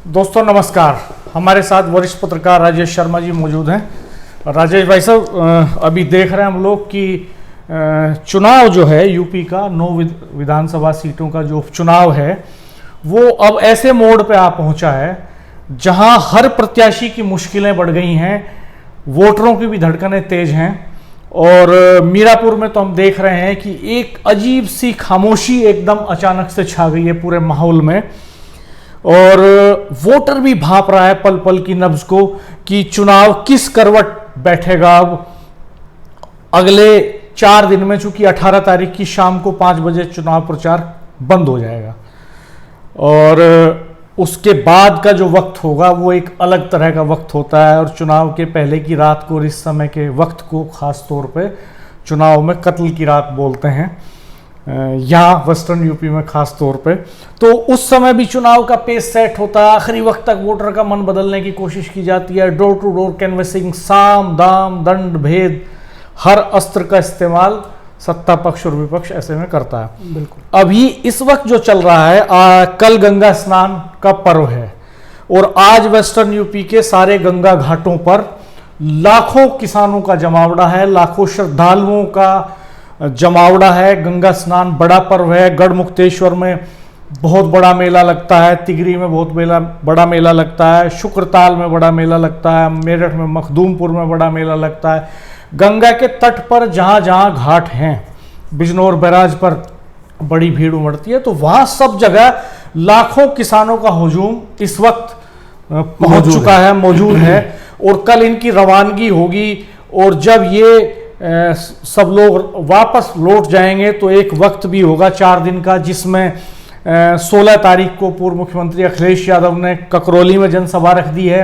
दोस्तों नमस्कार। हमारे साथ वरिष्ठ पत्रकार राजेश शर्मा जी मौजूद हैं। राजेश भाई साहब, अभी देख रहे हैं हम लोग कि चुनाव जो है यूपी का 9 विधानसभा सीटों का जो उपचुनाव है वो अब ऐसे मोड़ पे आ पहुंचा है जहां हर प्रत्याशी की मुश्किलें बढ़ गई हैं, वोटरों की भी धड़कनें तेज हैं। और मीरापुर में तो हम देख रहे हैं कि एक अजीब सी खामोशी एकदम अचानक से छा गई है पूरे माहौल में, और वोटर भी भांप रहा है पल पल की नब्ज को कि चुनाव किस करवट बैठेगा। अब अगले 4 दिन में, चूंकि 18 तारीख की शाम को 5 बजे चुनाव प्रचार बंद हो जाएगा और उसके बाद का जो वक्त होगा वो एक अलग तरह का वक्त होता है। और चुनाव के पहले की रात को और इस समय के वक्त को खास तौर पे चुनाव में कत्ल की रात बोलते हैं, यहाँ वेस्टर्न यूपी में खास तौर पे। तो उस समय भी चुनाव का पेस सेट होता है, आखिरी वक्त तक वोटर का मन बदलने की कोशिश की जाती है। डोर टू डोर कैनवसिंग, साम दाम दंड भेद, हर अस्त्र का इस्तेमाल सत्ता पक्ष और विपक्ष ऐसे में करता है। बिल्कुल अभी इस वक्त जो चल रहा है, कल गंगा स्नान का पर्व है और आज वेस्टर्न यूपी के सारे गंगा घाटों पर लाखों किसानों का जमावड़ा है, लाखों श्रद्धालुओं का जमावड़ा है। गंगा स्नान बड़ा पर्व है। गढ़मुक्तेश्वर में बहुत बड़ा मेला लगता है, तिगरी में बहुत बड़ा मेला लगता है, शुक्रताल में बड़ा मेला लगता है, मेरठ में मखदूमपुर में बड़ा मेला लगता है। गंगा के तट पर जहां जहां घाट हैं, बिजनौर बैराज पर बड़ी भीड़ उमड़ती है, तो वहां सब जगह लाखों किसानों का हुजूम इस वक्त पहुंच चुका है, मौजूद है। और कल इनकी रवानगी होगी और जब ये सब लोग वापस लौट जाएंगे तो एक वक्त भी होगा 4 दिन का, जिसमें 16 तारीख को पूर्व मुख्यमंत्री अखिलेश यादव ने ककरौली में जनसभा रख दी है।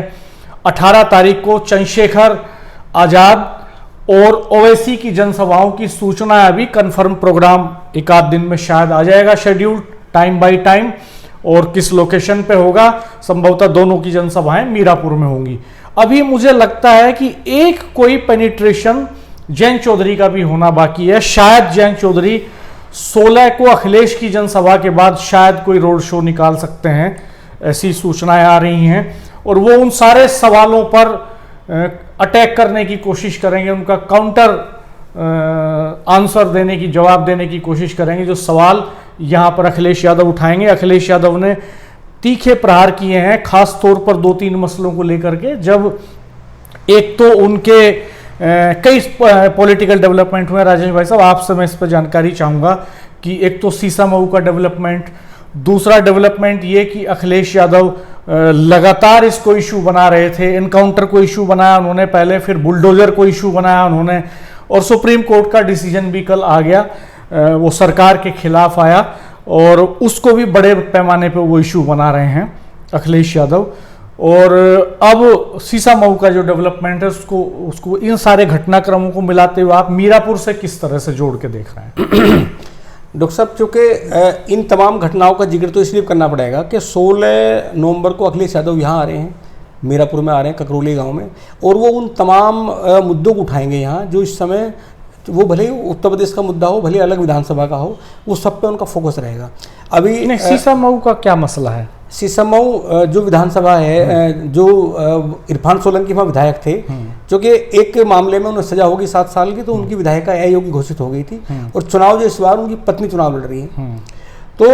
18 तारीख को चंद्रशेखर आजाद और ओवैसी की जनसभाओं की सूचना अभी कंफर्म प्रोग्राम एक आध दिन में शायद आ जाएगा, शेड्यूल टाइम बाय टाइम, और किस लोकेशन पे होगा। संभवतः दोनों की जनसभाएं मीरापुर में होंगी। अभी मुझे लगता है कि एक कोई पेनिट्रेशन जयंत चौधरी का भी होना बाकी है। शायद जयंत चौधरी 16 को अखिलेश की जनसभा के बाद शायद कोई रोड शो निकाल सकते हैं, ऐसी सूचनाएं आ रही हैं। और वो उन सारे सवालों पर अटैक करने की कोशिश करेंगे, उनका काउंटर आंसर देने की, जवाब देने की कोशिश करेंगे जो सवाल यहाँ पर अखिलेश यादव उठाएंगे। अखिलेश यादव ने तीखे प्रहार किए हैं, खास तौर पर 2-3 मसलों को लेकर के। जब एक तो उनके कई पॉलिटिकल डेवलपमेंट हुए। राजेश भाई साहब, आपसे मैं इस पर जानकारी चाहूँगा कि एक तो सीसामऊ का डेवलपमेंट, दूसरा डेवलपमेंट ये कि अखिलेश यादव लगातार इसको इशू बना रहे थे। एनकाउंटर को इशू बनाया उन्होंने पहले, फिर बुलडोजर को इशू बनाया उन्होंने, और सुप्रीम कोर्ट का डिसीजन भी कल आ गया, वो सरकार के खिलाफ आया और उसको भी बड़े पैमाने पे वो इशू बना रहे हैं अखिलेश यादव। और अब सीसामऊ का जो डेवलपमेंट है उसको इन सारे घटनाक्रमों को मिलाते हुए आप मीरापुर से किस तरह से जोड़ के देख रहे हैं? डॉक्टर साहब, चूँकि इन तमाम घटनाओं का जिक्र तो इसलिए करना पड़ेगा कि 16 नवंबर को अखिलेश यादव यहाँ आ रहे हैं, मीरापुर में आ रहे हैं, ककरौली गांव में, और वो उन तमाम मुद्दों को उठाएंगे यहाँ जो इस समय, वो भले ही उत्तर प्रदेश का मुद्दा हो, भले अलग विधानसभा का हो, वो सब पे उनका फोकस रहेगा। अभी सीसामऊ का क्या मसला है? सीसामऊ जो विधानसभा है, जो इरफान सोलंकी वहाँ विधायक थे, जो कि एक मामले में उन्हें सजा होगी 7 साल की, तो उनकी विधायिका अयोग्य घोषित हो गई थी और चुनाव जो इस बार उनकी पत्नी चुनाव लड़ रही है। तो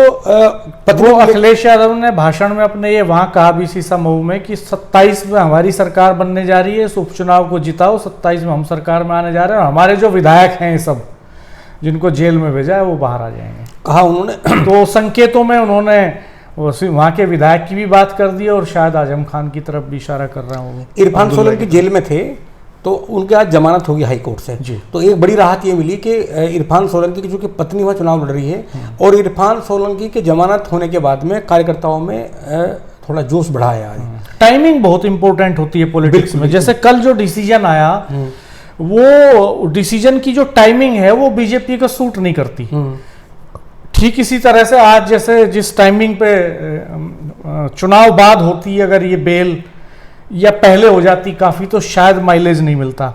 वो अखिलेश यादव ने भाषण में अपने ये वहां कहा भी सीसामऊ में कि 27 में हमारी सरकार बनने जा रही है, इस उपचुनाव को जिताओ, 27 में हम सरकार में आने जा रहे हैं और हमारे जो विधायक हैं ये सब जिनको जेल में भेजा है वो बाहर आ जाएंगे, कहा उन्होंने। तो संकेतों में उन्होंने वहां के विधायक की भी बात कर दी और शायद आजम खान की तरफ भी इशारा कर रहा हूँ। इरफान सोलंकी जेल में थे तो उनके आज जमानत होगी हाई कोर्ट से जी। तो एक बड़ी राहत ये मिली कि इरफान सोलंकी की जो कि पत्नी वहाँ चुनाव लड़ रही है, और इरफान सोलंकी के जमानत होने के बाद में कार्यकर्ताओं में थोड़ा जोश बढ़ा है। टाइमिंग बहुत इंपॉर्टेंट होती है पॉलिटिक्स में। जैसे कल जो डिसीजन आया, वो डिसीजन की जो टाइमिंग है वो बीजेपी को सूट नहीं करती। ठीक इसी तरह से आज जैसे जिस टाइमिंग पे चुनाव बाद होती है, अगर ये बेल या पहले हो जाती काफी तो शायद माइलेज नहीं मिलता,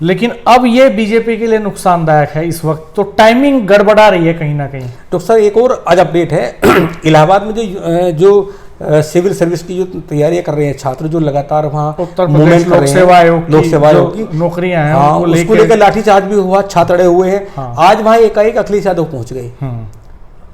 लेकिन अब ये बीजेपी के लिए नुकसानदायक है इस वक्त। तो टाइमिंग गड़बड़ा रही है कहीं ना कहीं। तो सर एक और आज अपडेट है, इलाहाबाद में जो सिविल सर्विस की जो तैयारियां कर रहे हैं छात्र, जो लगातार वहाँ उत्तर मूवमेंट प्रदेश कर लोक रहे सेवा हैं, आयोग लोक सेवा आयोग की की नौकरियां हैं, हाँ, उनको उसको लेकर लाठीचार्ज भी हुआ, छात्र अड़े हुए हैं। हाँ। आज वहाँ एकाएक अखिलेश यादव पहुंच गए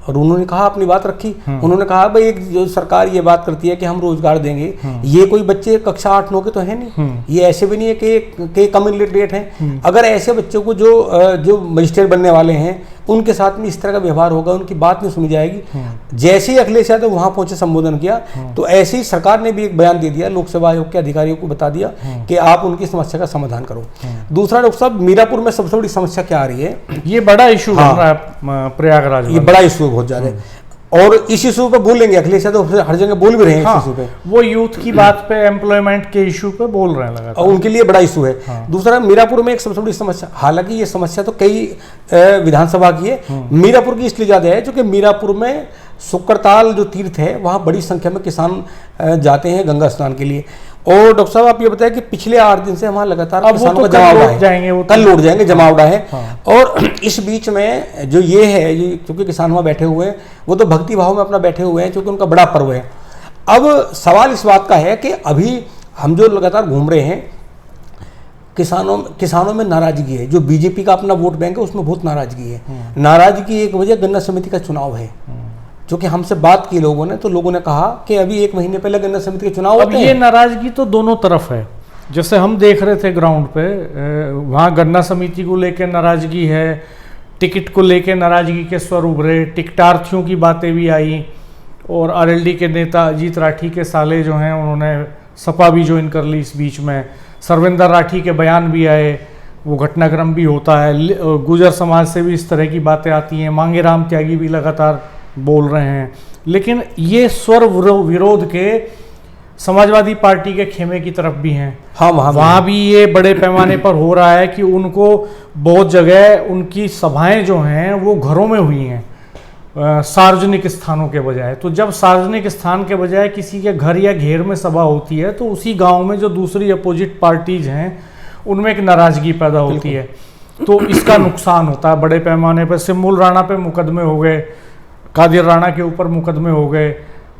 और उन्होंने कहा, अपनी बात रखी। उन्होंने कहा भाई, एक जो सरकार ये बात करती है कि हम रोजगार देंगे, ये कोई बच्चे कक्षा 8-9 के तो है नहीं, ये ऐसे भी नहीं है कि कम इलिटरेट हैं। अगर ऐसे बच्चों को जो मजिस्ट्रेट बनने वाले हैं उनके साथ में इस तरह का व्यवहार होगा, उनकी बात नहीं सुनी जाएगी। जैसे ही अखिलेश यादव वहां पहुंचे, संबोधन किया, तो ऐसे ही सरकार ने भी एक बयान दे दिया, लोक सेवा आयोग के अधिकारियों को बता दिया कि आप उनकी समस्या का समाधान करो। दूसरा, डॉक्टर साहब, मीरापुर में सबसे बड़ी समस्या क्या आ रही है? ये बड़ा इशू बन रहा है प्रयागराज में, ये बड़ा इशू बहुत ज्यादा है, और इस इशू पे बोलेंगे अखिलेश यादव, हर जगह बोल भी रहे हैं इस इशू पे। वो यूथ की बात पे, एम्प्लॉयमेंट के इशू पे बोल रहे हैं लगातार, और उनके लिए बड़ा इशू है। दूसरा, मीरापुर में एक सबसे बड़ी समस्या, हालांकि ये समस्या तो कई विधानसभा की है, मीरापुर की इसलिए ज्यादा है क्योंकि मीरापुर में शुक्रताल जो तीर्थ है, वहाँ बड़ी संख्या में किसान जाते हैं गंगा स्नान के लिए। और डॉक्टर साहब, आप ये बताएं कि पिछले 8 दिन से वहाँ लगातार किसानों का जमावड़ा है, कल लौट जाएंगे, जमावड़ा है। और इस बीच में जो ये है, क्योंकि किसान वहाँ बैठे हुए हैं, वो तो भक्ति भाव में अपना बैठे हुए हैं, क्योंकि उनका बड़ा पर्व है। अब सवाल इस बात का है कि अभी हम जो लगातार घूम रहे हैं, किसानों में नाराजगी है, जो बीजेपी का अपना वोट बैंक है उसमें बहुत नाराजगी है। नाराजगी की एक वजह गन्ना समिति का चुनाव है, जो कि हमसे बात की लोगों ने, तो लोगों ने कहा कि अभी 1 महीने पहले गन्ना समिति के चुनाव अब ये नाराजगी तो दोनों तरफ है। जैसे हम देख रहे थे ग्राउंड पे, वहाँ गन्ना समिति को लेकर नाराजगी है, टिकट को लेकर नाराजगी के स्वर उभरे, टिकटार्थियों की बातें भी आई, और आरएलडी के नेता अजीत राठी के साले जो हैं, उन्होंने सपा भी ज्वाइन कर ली इस बीच में, सरविंदर राठी के बयान भी आए, वो घटनाक्रम भी होता है, गुजर समाज से भी इस तरह की बातें आती हैं, मांगे राम त्यागी भी लगातार बोल रहे हैं। लेकिन ये स्वर विरोध के समाजवादी पार्टी के खेमे की तरफ भी हैं। हाँ, वहाँ भी ये बड़े पैमाने पर हो रहा है कि उनको बहुत जगह उनकी सभाएं जो हैं वो घरों में हुई हैं, सार्वजनिक स्थानों के बजाय। तो जब सार्वजनिक स्थान के बजाय किसी के घर या घेर में सभा होती है, तो उसी गांव में जो दूसरी अपोजिट पार्टीज हैं उनमें एक नाराजगी पैदा होती है, तो इसका नुकसान होता है बड़े पैमाने पर। सिम्बुल राणा पे मुकदमे हो गए, कादिर राणा के ऊपर मुकदमे हो गए।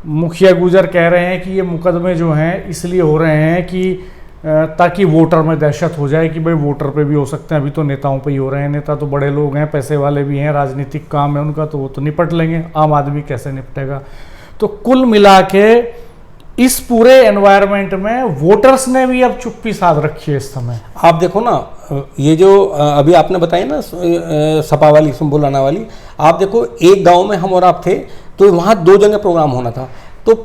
मुखिया गुजर कह रहे हैं कि ये मुकदमे जो हैं इसलिए हो रहे हैं कि ताकि वोटर में दहशत हो जाए कि भाई वोटर पे भी हो सकते हैं, अभी तो नेताओं पे ही हो रहे हैं, नेता तो बड़े लोग हैं, पैसे वाले भी हैं, राजनीतिक काम है उनका, तो वो तो निपट लेंगे, आम आदमी कैसे निपटेगा। तो कुल मिला के इस पूरे एनवायरनमेंट में वोटर्स ने भी अब चुप्पी साध रखी है इस समय। आप देखो ना, ये जो अभी आपने बताई ना सपा वाली, सिम्बुल राणा वाली, आप देखो एक गांव में हम और आप थे, तो वहाँ 2 जगह प्रोग्राम होना था, तो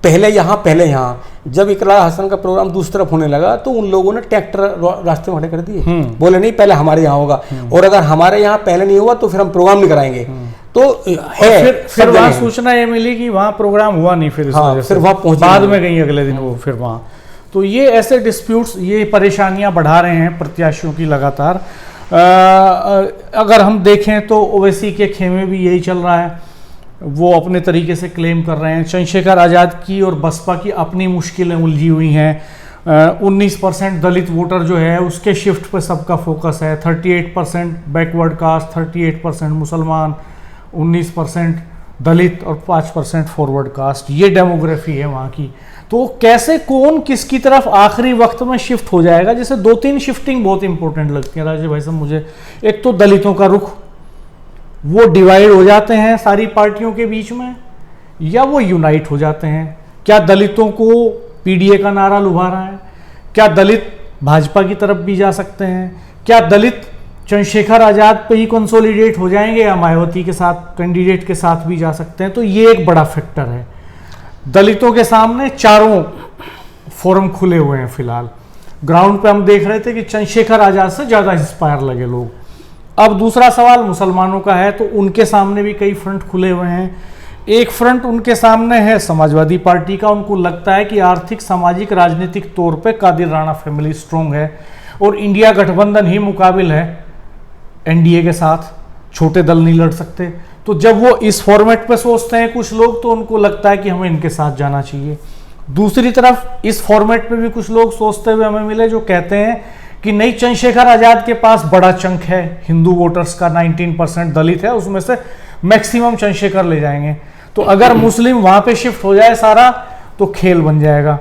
पहले यहाँ जब इकरार हसन का प्रोग्राम दूसरी तरफ होने लगा, तो उन लोगों ने ट्रैक्टर रास्ते में खड़े कर दिए, बोले नहीं पहले हमारे यहाँ होगा, और अगर हमारे यहाँ पहले नहीं हुआ तो फिर हम प्रोग्राम नहीं कराएंगे। तो है फिर वहाँ सूचना ये मिली कि वहाँ प्रोग्राम हुआ नहीं, फिर इस वजह से वहाँ पहुंच बाद में गई अगले दिन वो फिर वहाँ। तो ये ऐसे डिस्प्यूट्स, ये परेशानियां बढ़ा रहे हैं प्रत्याशियों की लगातार। अगर हम देखें तो ओवैसी के खेमे भी यही चल रहा है, वो अपने तरीके से क्लेम कर रहे हैं। चंद्रशेखर आज़ाद की और बसपा की अपनी मुश्किलें उलझी हुई हैं। 19% दलित वोटर जो है उसके शिफ्ट पे सबका फोकस है। 38% बैकवर्ड कास्ट, 38% मुसलमान, 19% दलित और 5% फॉरवर्ड कास्ट, ये डेमोग्राफी है वहाँ की। तो कैसे कौन किसकी तरफ आखिरी वक्त में शिफ्ट हो जाएगा, जैसे 2-3 शिफ्टिंग बहुत इंपॉर्टेंट लगती है राजेश भाई साहब मुझे। एक तो दलितों का रुख, वो डिवाइड हो जाते हैं सारी पार्टियों के बीच में, या वो यूनाइट हो जाते हैं। क्या दलितों को पीडीए का नारा लुभा रहा है? क्या दलित भाजपा की तरफ भी जा सकते हैं? क्या दलित चंद्रशेखर आज़ाद पे ही कंसोलिडेट हो जाएंगे, या मायावती के साथ कैंडिडेट के साथ भी जा सकते हैं? तो ये एक बड़ा फैक्टर है। दलितों के सामने चारों फोरम खुले हुए हैं फिलहाल। ग्राउंड पे हम देख रहे थे कि चंद्रशेखर आज़ाद से ज़्यादा इंस्पायर लगे लोग। अब दूसरा सवाल मुसलमानों का है, तो उनके सामने भी कई फ्रंट खुले हुए हैं। एक फ्रंट उनके सामने है समाजवादी पार्टी का, उनको लगता है कि आर्थिक, सामाजिक, राजनीतिक तौर पे कादिर राणा फैमिली स्ट्रॉन्ग है और इंडिया गठबंधन ही मुकाबिल है एनडीए के साथ, छोटे दल नहीं लड़ सकते। तो जब वो इस फॉर्मेट पे सोचते हैं कुछ लोग, तो उनको लगता है कि हमें इनके साथ जाना चाहिए। दूसरी तरफ इस फॉर्मेट पे भी कुछ लोग सोचते हुए हमें मिले जो कहते हैं कि नहीं, चंद्रशेखर आज़ाद के पास बड़ा चंक है हिंदू वोटर्स का, 19% दलित है, उसमें से मैक्सिमम चंद्रशेखर ले जाएंगे। तो अगर मुस्लिम वहां पे शिफ्ट हो जाए सारा, तो खेल बन जाएगा।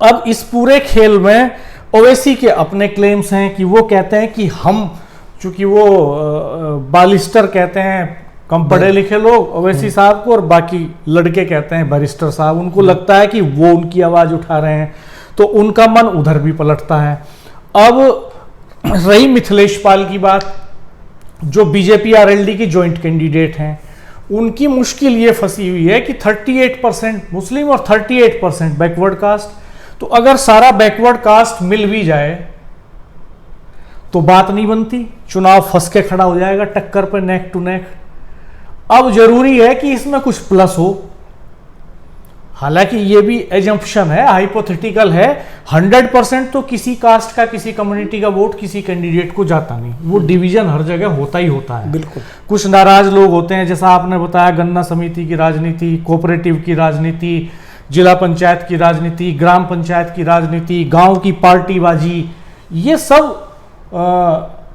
अब इस पूरे खेल में ओवैसी के अपने क्लेम्स हैं कि वो कहते हैं कि हम, चूंकि वो बालिस्टर कहते हैं कम पढ़े लिखे लोग ओवैसी साहब को, और बाकी लड़के कहते हैं बैरिस्टर साहब, उनको लगता है कि वो उनकी आवाज उठा रहे हैं, तो उनका मन उधर भी पलटता है। अब रही मिथिलेश पाल की बात, जो बीजेपी आरएलडी की जॉइंट कैंडिडेट हैं, उनकी मुश्किल ये फंसी हुई है कि 38% मुस्लिम और 38% बैकवर्ड कास्ट, तो अगर सारा बैकवर्ड कास्ट मिल भी जाए तो बात नहीं बनती, चुनाव फंस के खड़ा हो जाएगा टक्कर पे, नेक टू नेक। अब जरूरी है कि इसमें कुछ प्लस हो, हालांकि ये भी एजम्पशन है, हाइपोथेटिकल है। 100% तो किसी कास्ट का, किसी कम्युनिटी का वोट किसी कैंडिडेट को जाता नहीं, वो डिवीजन हर जगह होता ही होता है। बिल्कुल। कुछ नाराज लोग होते हैं, जैसा आपने बताया, गन्ना समिति की राजनीति, कोऑपरेटिव की राजनीति, जिला पंचायत की राजनीति, ग्राम पंचायत की राजनीति, गांव की पार्टीबाजी, ये सब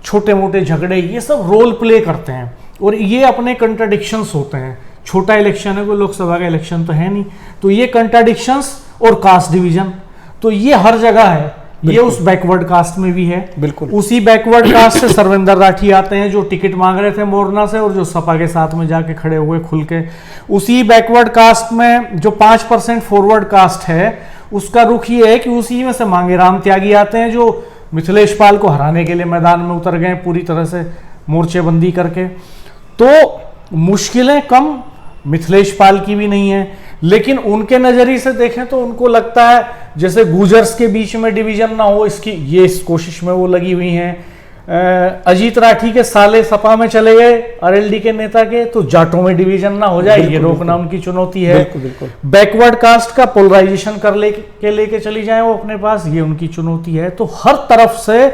छोटे मोटे झगड़े, ये सब रोल प्ले करते हैं और ये अपने कंट्राडिक्शंस होते हैं। छोटा इलेक्शन है, कोई लोकसभा का इलेक्शन तो है नहीं, तो ये कंट्राडिक्शंस और कास्ट डिवीजन, तो ये हर जगह है, ये उस बैकवर्ड कास्ट में भी है। बिल्कुल। उसी बैकवर्ड कास्ट से सर्वेंद्र राठी आते हैं, जो टिकट मांग रहे थे मोरना से और जो सपा के साथ में जाके खड़े हुए खुल के। उसी बैकवर्ड कास्ट में जो 5% फॉरवर्ड कास्ट है, उसका रुख ये है कि उसी में से मांगेराम त्यागी आते हैं, जो मिथिलेश पाल को हराने के लिए मैदान में उतर गए पूरी तरह से मोर्चेबंदी करके। तो मुश्किलें कम मिथिलेश पाल की भी नहीं है, लेकिन उनके नजरिए से देखें तो उनको लगता है जैसे गुजर्स के बीच में डिवीजन ना हो, इसकी ये इस कोशिश में वो लगी हुई हैं। अजीत राठी के साले सपा में चले गए आरएलडी के नेता के, तो जाटों में डिवीजन ना हो जाए, ये रोकना उनकी चुनौती है। बिल्कुल, बिल्कुल। बैकवर्ड कास्ट का पोलराइजेशन कर लेके चली जाए वो अपने पास, ये उनकी चुनौती है। तो हर तरफ से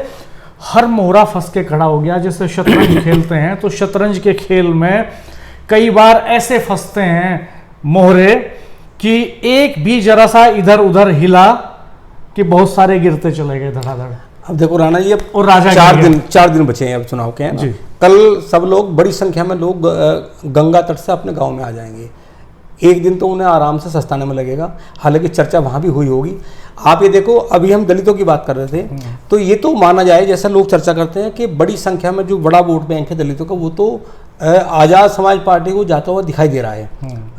हर मोहरा फंस के खड़ा हो गया। जैसे शतरंज खेलते हैं, तो शतरंज के खेल में कई बार ऐसे फंसते हैं मोहरे कि एक भी जरा सा इधर उधर हिला कि बहुत सारे गिरते चले गए धड़ाधड़। अब देखो राणा जी, अब और राजा 4 दिन बचे हैं अब चुनाव के, है ना? कल सब लोग, बड़ी संख्या में लोग गंगा तट से अपने गांव में आ जाएंगे। एक दिन तो उन्हें आराम से सस्ताने में लगेगा, हालांकि चर्चा वहां भी हुई होगी। आप ये देखो, अभी हम दलितों की बात कर रहे थे, तो ये तो माना जाए, जैसा लोग चर्चा करते हैं कि बड़ी संख्या में जो बड़ा वोट बैंक है दलितों का, वो तो आजाद समाज पार्टी को जाता हुआ दिखाई दे रहा है।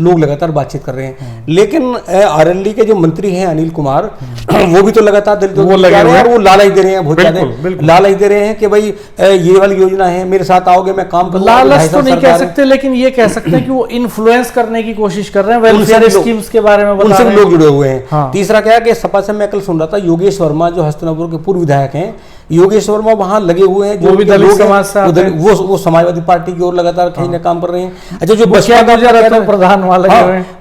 लोग लगातार बातचीत कर रहे हैं, लेकिन आरएलडी के जो मंत्री हैं अनिल कुमार, वो भी तो लगातार दलितों को लगा रहे हैं, वो लालच दे रहे हैं, बहुत ज्यादा लालच दे रहे हैं कि भाई ये वाली योजना है, मेरे साथ आओगे मैं काम करूंगा। लालच तो नहीं कह सकते, लेकिन ये कह सकते हैं कि वो इन्फ्लुएंस करने की कोशिश कर रहे हैं, वेलफेयर स्कीम्स के बारे में उनसे भी लोग जुड़े हुए हैं। तीसरा क्या है कि सपा से मैं कल सुन रहा था, योगेश वर्मा जो हस्तिनापुर के पूर्व विधायक हैं, योगेश वर्मा वहां लगे हुए हैं, जो भी दलित समाज से वो समाजवादी पार्टी की ओर लगातार खींचने काम कर रहे हैं। अच्छा, जो अतुल प्रधान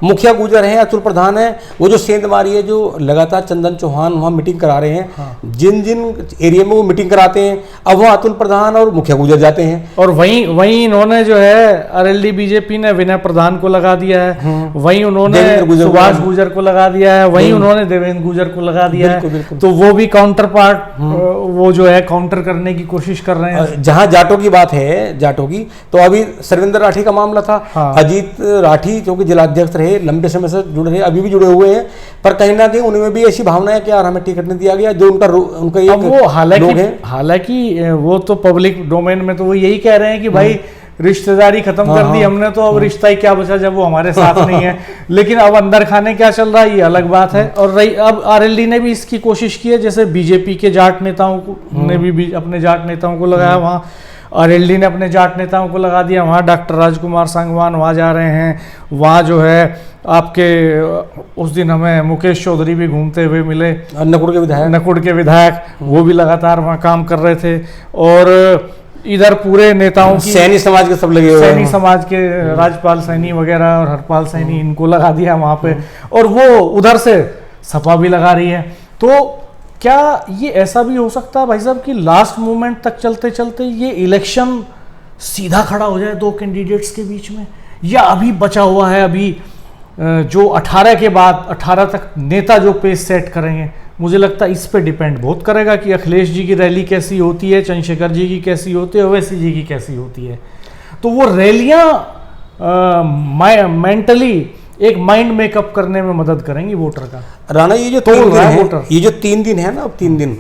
मुखिया गुजर हैं, अतुल प्रधान है, वो जो सेंधमारी है, जो लगातार चंदन चौहान वहां मीटिंग करा रहे हैं, जिन जिन एरिया में वो मीटिंग कराते हैं, अब वहाँ अतुल प्रधान और मुखिया गुजर जाते हैं। और वहीं इन्होंने जो है आरएलडी बीजेपी ने विनय प्रधान को लगा दिया है, वहीं उन्होंने सुभाष गुजर को लगा दिया है, वहीं उन्होंने देवेंद्र गुजर को लगा दिया है, तो वो भी काउंटर पार्ट वो जो है काउंटर करने की कोशिश कर रहे हैं। जहां जाटों की बात है, जाटों की, तो अभी सर्वेंद्र राठी का मामला था। अजीत राठी जो कि जिलाध्यक्ष रहे, लंबे समय से जुड़े रहे, अभी भी जुड़े हुए हैं, पर कहीं ना कहीं उनमें भी ऐसी भावना है कि यार हमें टिकट नहीं दिया गया, जो उनका वो हालांकि वो तो पब्लिक डोमेन में तो वो यही कह रहे हैं कि भाई रिश्तेदारी खत्म कर दी हमने, तो अब रिश्ता ही क्या बचा जब वो हमारे साथ नहीं है। लेकिन अब अंदर खाने क्या चल रहा है ये अलग बात है। और रही अब आरएलडी ने भी इसकी कोशिश की है, जैसे बीजेपी के जाट नेताओं को ने भी अपने जाट नेताओं को लगाया, वहाँ आरएलडी ने अपने जाट नेताओं को लगा दिया। वहाँ डॉक्टर राजकुमार सांगवान वहाँ जा रहे हैं, वहाँ जो है आपके उस दिन हमें मुकेश चौधरी भी घूमते हुए मिले, नकुड़ के विधायक वो भी लगातार वहाँ काम कर रहे थे। और इधर पूरे नेताओं की सैनी समाज के सब लगे हुए, सैनी समाज के राजपाल सैनी वगैरह और हरपाल सैनी, इनको लगा दिया वहाँ पे, और वो उधर से सपा भी लगा रही है। तो क्या ये ऐसा भी हो सकता है भाई साहब कि लास्ट मोमेंट तक चलते चलते ये इलेक्शन सीधा खड़ा हो जाए दो कैंडिडेट्स के बीच में, या अभी बचा हुआ है, अभी जो 18 के बाद 18 तक नेता जो पेस सेट करेंगे, मुझे लगता है इस पे डिपेंड बहुत करेगा कि अखिलेश जी की रैली कैसी होती है, चंद्रशेखर जी की कैसी होती है, ओवैसी जी की कैसी होती है। तो वो रैलियां मेंटली एक माइंड मेकअप करने में मदद करेंगी वोटर का। राणा ये जो तो 3 दिन रहा है, वोटर। ये जो 3 दिन है ना, अब 3 दिन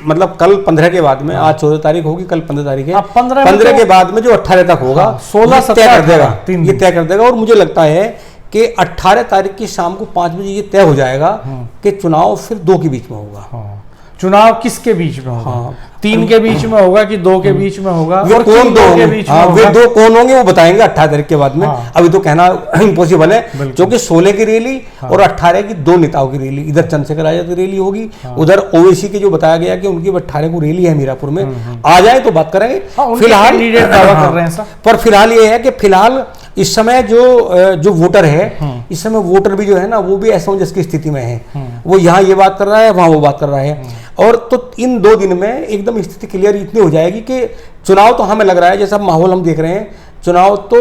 मतलब कल 15 के बाद में, आज 14 तारीख होगी, कल 15 तारीख है, अब 15 में 15 तो- के बाद में जो 18 तक होगा, हाँ, 16, ये तय कर 17, देगा, 3 ये दिन। तय कर देगा। और मुझे लगता है कि 18 तारीख की शाम को 5 बजे ये तय हो जाएगा कि चुनाव फिर 2 के बीच में होगा। हाँ, चुनाव किसके बीच में होगा? हाँ। 3 के बीच में होगा कि 2 के बीच में होगा? वे और कौन किन दो के होंगे? बीच में हाँ, वे होगा? 2 कौन होंगे वो बताएंगे 18 तारीख के बाद में। हाँ। अभी तो कहना इम्पॉसिबल है, बिल्कुल। क्योंकि 16 की रैली और 18 की 2 नेताओं की रैली, इधर चंद्रशेखर आजाद की रैली होगी, उधर ओवैसी की जो बताया गया कि उनकी 18 को रैली है मीरापुर में। आ जाए तो बात करेंगे। हाँ, उनके फिलहाल कैंडिडेट दावा हाँ, कर रहे हैं सर। पर फिलहाल ये है कि फिलहाल इस समय जो वोटर है, इस समय वोटर भी जो है ना, वो भी असमंजस की स्थिति में है। वो यहाँ ये बात कर रहा है, वहाँ वो बात कर रहा है। और तो इन 2 दिन में एकदम स्थिति क्लियर इतनी हो जाएगी कि चुनाव तो हमें लग रहा है, जैसा माहौल हम देख रहे हैं, चुनाव तो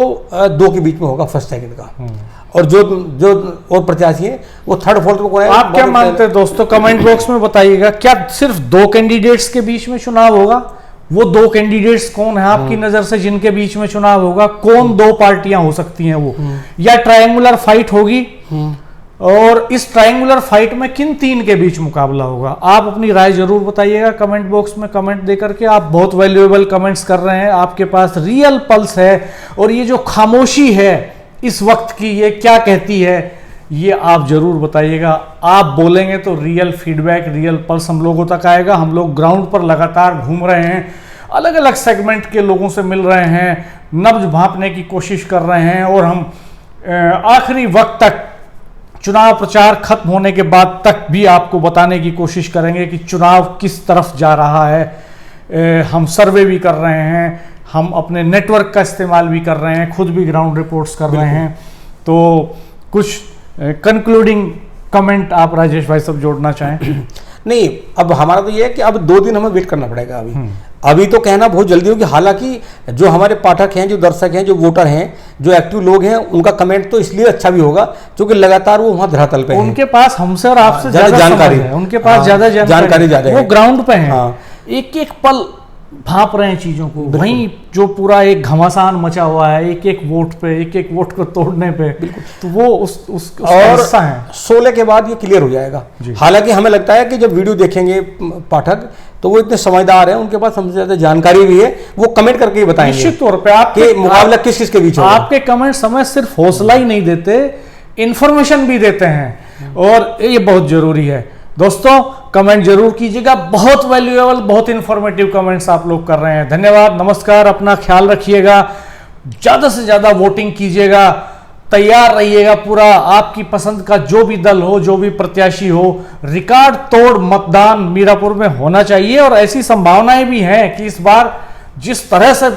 2 के बीच में होगा, फर्स्ट सेकंड का। और जो जो और प्रत्याशी है वो थर्ड फोर्थ में कौन है? आप क्या मानते हैं दोस्तों? कमेंट बॉक्स में बताइएगा, क्या सिर्फ 2 कैंडिडेट्स के बीच में चुनाव होगा? वो 2 कैंडिडेट्स कौन है आपकी नजर से जिनके बीच में चुनाव होगा? कौन 2 पार्टियां हो सकती हैं वो? या ट्रायंगुलर फाइट होगी? और इस ट्रायंगुलर फाइट में किन 3 के बीच मुकाबला होगा? आप अपनी राय जरूर बताइएगा कमेंट बॉक्स में कमेंट देकर के। आप बहुत वैल्यूएबल कमेंट्स कर रहे हैं, आपके पास रियल पल्स है, और ये जो खामोशी है इस वक्त की, ये क्या कहती है, ये आप जरूर बताइएगा। आप बोलेंगे तो रियल फीडबैक, रियल पल्स हम लोगों तक आएगा। हम लोग ग्राउंड पर लगातार घूम रहे हैं, अलग अलग सेगमेंट के लोगों से मिल रहे हैं, नब्ज भांपने की कोशिश कर रहे हैं, और हम आखिरी वक्त तक, चुनाव प्रचार खत्म होने के बाद तक भी आपको बताने की कोशिश करेंगे कि चुनाव किस तरफ जा रहा है। हम सर्वे भी कर रहे हैं, हम अपने नेटवर्क का इस्तेमाल भी कर रहे हैं, खुद भी ग्राउंड रिपोर्ट्स कर रहे हैं। तो कुछ कंक्लूडिंग कमेंट आप राजेश भाई सब जोड़ना चाहें? नहीं, अब हमारा तो ये है कि अब 2 दिन हमें वेट करना पड़ेगा। अभी तो कहना बहुत जल्दी होगी। हालांकि जो हमारे पाठक हैं, जो दर्शक हैं, जो वोटर हैं, जो एक्टिव लोग हैं, उनका कमेंट तो इसलिए अच्छा भी होगा क्योंकि लगातार वो वहाँ धरातल पे हैं। उनके पास हमसे और आपसे ज्यादा जानकारी है, उनके पास हाँ, ज्यादा जानकारी ज्यादा वो है। ग्राउंड पे हैं। हाँ। एक एक पल भांप रहे हैं चीजों को। वहीं जो पूरा एक घमासान मचा हुआ है, एक एक वोट पे, एक एक वोट को तोड़ने पे, तो वो उसका और हिस्सा है। 16 के बाद ये क्लियर हो जाएगा। हालांकि हमें लगता है कि जब वीडियो देखेंगे पाठक, तो वो इतने समझदार हैं, उनके पास हमसे ज्यादा जानकारी भी है, वो कमेंट करके ही बताएंगे निश्चित तौर पे आपके मुकाबला किस किस के बीच होगा। आपके कमेंट समय सिर्फ हौसला ही नहीं देते, इंफॉर्मेशन भी देते हैं, और ये बहुत जरूरी है। दोस्तों कमेंट जरूर कीजिएगा, बहुत वैल्यूएबल, बहुत इंफॉर्मेटिव कमेंट्स आप लोग कर रहे हैं। धन्यवाद, नमस्कार, अपना ख्याल रखिएगा, ज्यादा से ज्यादा वोटिंग कीजिएगा, तैयार रहिएगा पूरा। आपकी पसंद का जो भी दल हो, जो भी प्रत्याशी हो, रिकॉर्ड तोड़ मतदान मीरापुर में होना चाहिए। और ऐसी संभावनाएं भी हैं कि इस बार जिस तरह से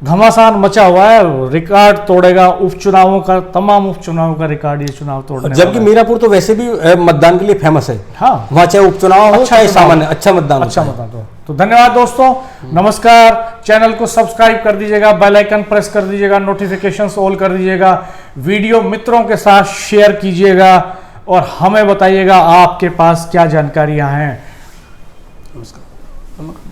घमासान मचा हुआ है, रिकॉर्ड तोड़ेगा उपचुनावों का, तमाम उपचुनावों का रिकॉर्ड ये चुनाव तोड़ने जबकि मीरापुर तो वैसे भी मतदान के लिए फेमस है। हाँ, वहाँ चाहे उपचुनाव हो चाहे सामान्य, अच्छा मतदान अच्छा होता है। मतदान तो धन्यवाद दोस्तों, नमस्कार। चैनल को सब्सक्राइब कर दीजिएगा, बेल आइकन प्रेस कर दीजिएगा, नोटिफिकेशंस ऑल कर दीजिएगा, वीडियो मित्रों के साथ शेयर कीजिएगा, और हमें बताइएगा आपके पास क्या जानकारियां हैं। नमस्कार।